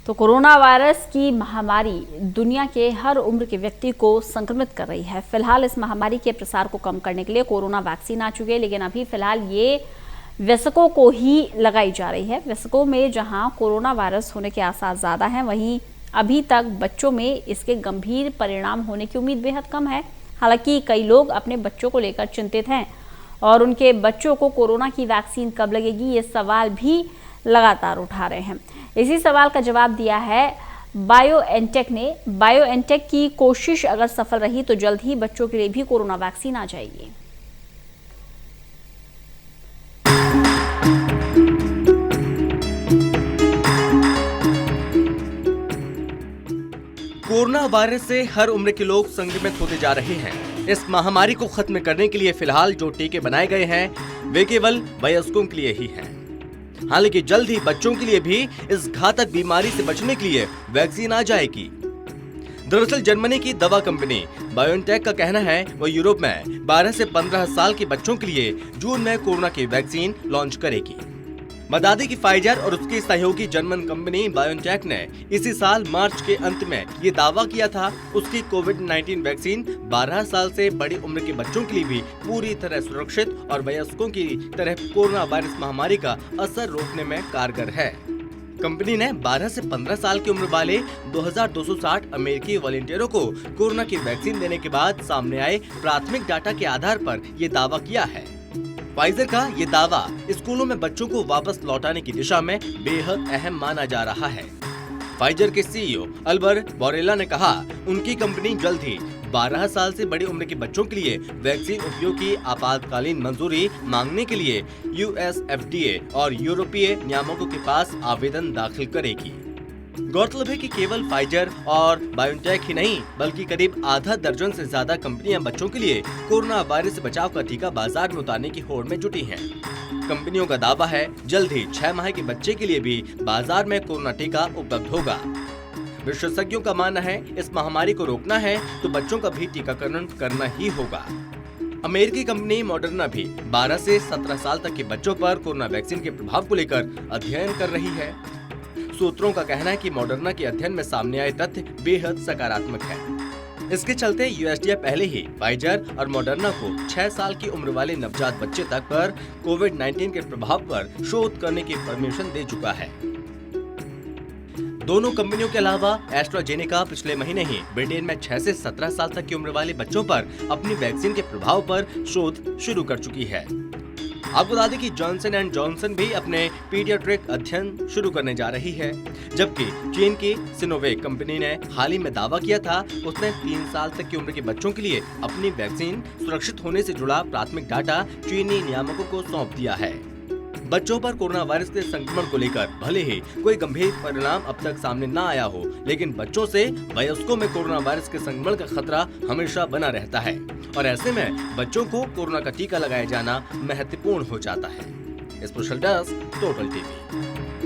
तो corona virus की महामारी दुनिया के हर उम्र के व्यक्ति को संक्रमित कर रही है। फिलहाल इस महामारी के प्रसार को कम करने के लिए कोरोना वैक्सीन आ चुकी है, लेकिन अभी फिलहाल ये वयस्कों को ही लगाई जा रही है। वयस्कों में जहां कोरोना वायरस होने के आसार ज़्यादा हैं, वहीं अभी तक बच्चों में इसके गंभीर परिणाम होने की उम्मीद बेहद कम है। हालांकि कई लोग अपने बच्चों को लेकर चिंतित हैं और उनके बच्चों को कोरोना की वैक्सीन कब लगेगी, ये सवाल भी लगातार उठा रहे हैं। इसी सवाल का जवाब दिया है बायोएनटेक ने। बायोएनटेक की कोशिश अगर सफल रही तो जल्द ही बच्चों के लिए भी कोरोना वैक्सीन आ जाएगी। कोरोना वायरस से हर उम्र के लोग संक्रमित होते जा रहे हैं। इस महामारी को खत्म करने के लिए फिलहाल जो टीके बनाए गए हैं वे केवल वयस्कों के लिए ही हैं। हालांकि जल्द ही बच्चों के लिए भी इस घातक बीमारी से बचने के लिए वैक्सीन आ जाएगी। दरअसल जर्मनी की दवा कंपनी बायोएनटेक का कहना है वो यूरोप में 12 से 15 साल के बच्चों के लिए जून में कोरोना की वैक्सीन लॉन्च करेगी। बता दें कि फाइजर और उसकी सहयोगी जर्मन कंपनी बायोएनटेक ने इसी साल मार्च के अंत में ये दावा किया था उसकी कोविड-19 वैक्सीन 12 साल से बड़ी उम्र के बच्चों के लिए भी पूरी तरह सुरक्षित और वयस्कों की तरह कोरोना वायरस महामारी का असर रोकने में कारगर है। कंपनी ने 12 से 15 साल की उम्र वाले 2260 अमेरिकी वॉलंटियरों को कोरोना की वैक्सीन देने के बाद सामने आए प्राथमिक डाटा के आधार पर ये दावा किया है। फाइजर का ये दावा स्कूलों में बच्चों को वापस लौटाने की दिशा में बेहद अहम माना जा रहा है। फाइजर के सीईओ अल्बर्ट बोरेला ने कहा उनकी कंपनी जल्द ही 12 साल से बड़ी उम्र के बच्चों के लिए वैक्सीन उपयोग की आपातकालीन मंजूरी मांगने के लिए यूएस एफडीए और यूरोपीय नियामकों के पास आवेदन दाखिल करेगी। गौरतलब है कि केवल फाइजर और बायोएनटेक ही नहीं बल्कि करीब आधा दर्जन से ज्यादा कंपनियां बच्चों के लिए कोरोना वायरस से बचाव का टीका बाजार में उतारने की होड़ में जुटी हैं। कंपनियों का दावा है जल्द ही 6 माह के बच्चे के लिए भी बाजार में कोरोना टीका उपलब्ध होगा। विशेषज्ञों का मानना है इस महामारी को रोकना है तो बच्चों का भी टीकाकरण करना ही होगा। अमेरिकी कंपनी मॉडर्ना भी 12 से 17 साल तक के बच्चों पर कोरोना वैक्सीन के प्रभाव को लेकर अध्ययन कर रही है। सूत्रों का कहना है कि मॉडर्ना के अध्ययन में सामने आए तथ्य बेहद सकारात्मक है। इसके चलते यूएसडीए पहले ही फाइजर और मॉडर्ना को 6 साल की उम्र वाले नवजात बच्चे तक पर कोविड-19 के प्रभाव पर शोध करने की परमिशन दे चुका है। दोनों कंपनियों के अलावा एस्ट्राजेनेका पिछले महीने ही ब्रिटेन में 6 से 17 साल तक की उम्र वाले बच्चों पर अपनी वैक्सीन के प्रभाव पर शोध शुरू कर चुकी है। आपको बता दें कि जॉनसन एंड जॉनसन भी अपने पीडियाट्रिक अध्ययन शुरू करने जा रही है, जबकि चीन की सिनोवेक कंपनी ने हाल ही में दावा किया था उसने 3 साल तक की उम्र के बच्चों के लिए अपनी वैक्सीन सुरक्षित होने से जुड़ा प्राथमिक डाटा चीनी नियामकों को सौंप दिया है। बच्चों पर कोरोना वायरस के संक्रमण को लेकर भले ही कोई गंभीर परिणाम अब तक सामने न आया हो, लेकिन बच्चों से वयस्कों में कोरोना वायरस के संक्रमण का खतरा हमेशा बना रहता है और ऐसे में बच्चों को कोरोना का टीका लगाया जाना महत्वपूर्ण हो जाता है। Special desk, total TV.